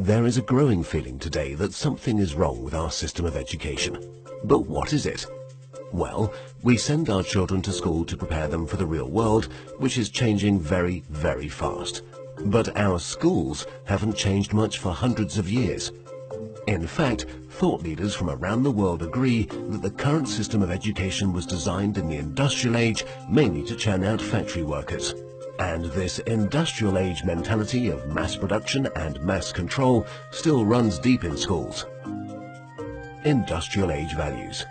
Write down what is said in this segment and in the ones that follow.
There is a growing feeling today that something is wrong with our system of education. But what is it? Well, we send our children to school to prepare them for the real world, which is changing very, very fast. But our schools haven't changed much for hundreds of years. In fact, thought leaders from around the world agree that the current system of education was designed in the industrial age mainly to churn out factory workers. And this industrial age mentality of mass production and mass control still runs deep in schools. Industrial age values.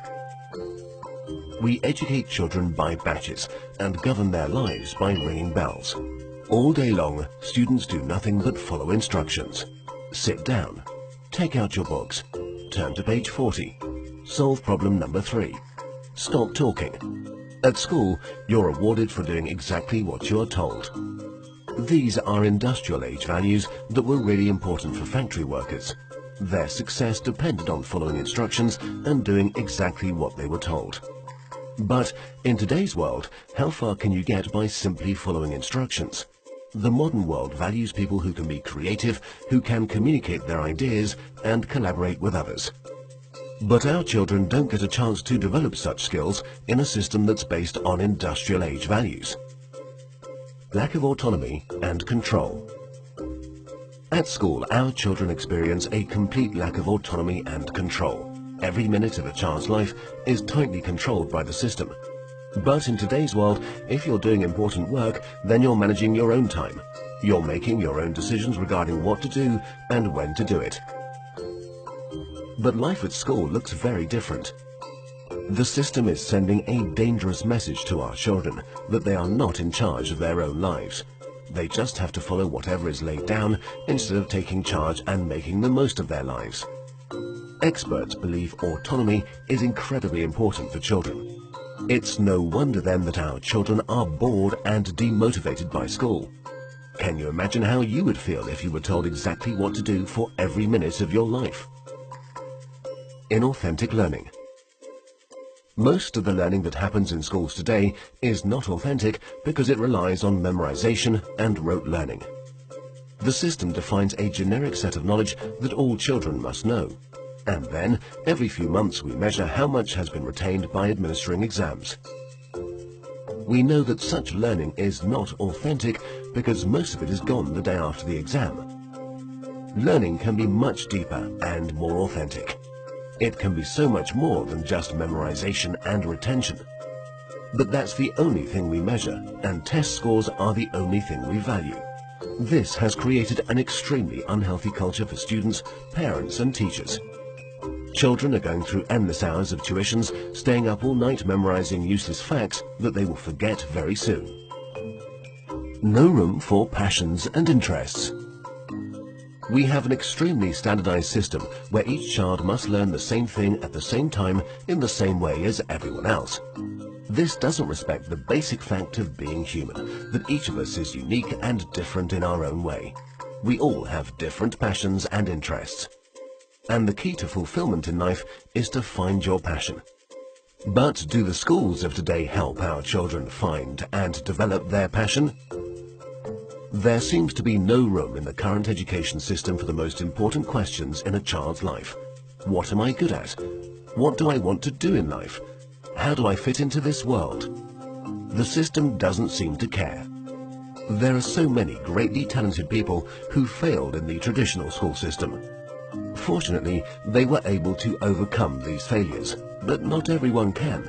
We educate children by batches and govern their lives by ringing bells. All day long, students do nothing but follow instructions. Sit down. Take out your books. Turn to page 40. Solve problem number 3. Stop talking. At school, you're rewarded for doing exactly what you are told. These are industrial age values that were really important for factory workers. Their success depended on following instructions and doing exactly what they were told. But in today's world, how far can you get by simply following instructions? The modern world values people who can be creative, who can communicate their ideas and collaborate with others. But our children don't get a chance to develop such skills in a system that's based on industrial age values. Lack of autonomy and control. At school, our children experience a complete lack of autonomy and control. Every minute of a child's life is tightly controlled by the system. But in today's world, if you're doing important work, then you're managing your own time. You're making your own decisions regarding what to do and when to do it. But life at school looks very different. The system is sending a dangerous message to our children that they are not in charge of their own lives. They just have to follow whatever is laid down instead of taking charge and making the most of their lives. Experts believe autonomy is incredibly important for children. It's no wonder then that our children are bored and demotivated by school. Can you imagine how you would feel if you were told exactly what to do for every minute of your life? Inauthentic learning. Most of the learning that happens in schools today is not authentic because it relies on memorization and rote learning. The system defines a generic set of knowledge that all children must know. And then, every few months we measure how much has been retained by administering exams. We know that such learning is not authentic because most of it is gone the day after the exam. Learning can be much deeper and more authentic. It can be so much more than just memorization and retention. But that's the only thing we measure, and test scores are the only thing we value. This has created an extremely unhealthy culture for students, parents and teachers. Children are going through endless hours of tuitions, staying up all night memorizing useless facts that they will forget very soon. No room for passions and interests. We have an extremely standardized system where each child must learn the same thing at the same time in the same way as everyone else. This doesn't respect the basic fact of being human, that each of us is unique and different in our own way. We all have different passions and interests. And the key to fulfillment in life is to find your passion. But do the schools of today help our children find and develop their passion? There seems to be no room in the current education system for the most important questions in a child's life. What am I good at? What do I want to do in life? How do I fit into this world? The system doesn't seem to care. There are so many greatly talented people who failed in the traditional school system. Fortunately, they were able to overcome these failures, but not everyone can.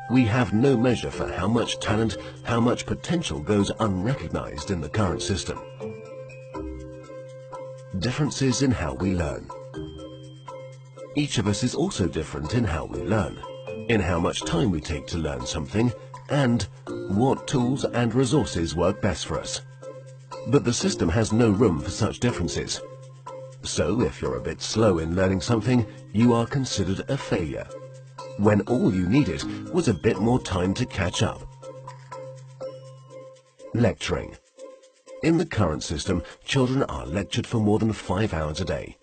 We have no measure for how much talent, how much potential goes unrecognized in the current system. Differences in how we learn. Each of us is also different in how we learn, in how much time we take to learn something, and what tools and resources work best for us. But the system has no room for such differences. So if you're a bit slow in learning something, you are considered a failure, when all you needed was a bit more time to catch up. Lecturing. In the current system, children are lectured for more than 5 hours a day.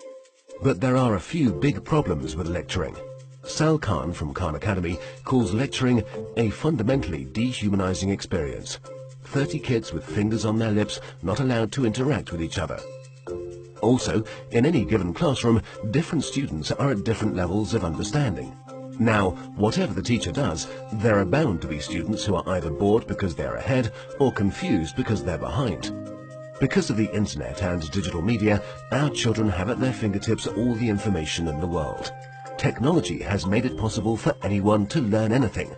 But there are a few big problems with lecturing. Sal Khan from Khan Academy calls lecturing a fundamentally dehumanizing experience. 30 kids with fingers on their lips, not allowed to interact with each other. Also, in any given classroom, different students are at different levels of understanding. Now, whatever the teacher does, there are bound to be students who are either bored because they're ahead or confused because they're behind. Because of the internet and digital media, our children have at their fingertips all the information in the world. Technology has made it possible for anyone to learn anything.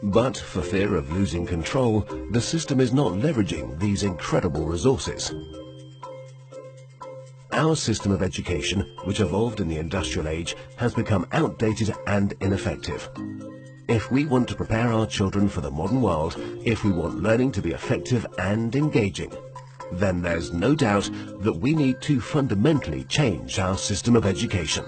But for fear of losing control, the system is not leveraging these incredible resources. Our system of education, which evolved in the industrial age, has become outdated and ineffective. If we want to prepare our children for the modern world, if we want learning to be effective and engaging, then there's no doubt that we need to fundamentally change our system of education.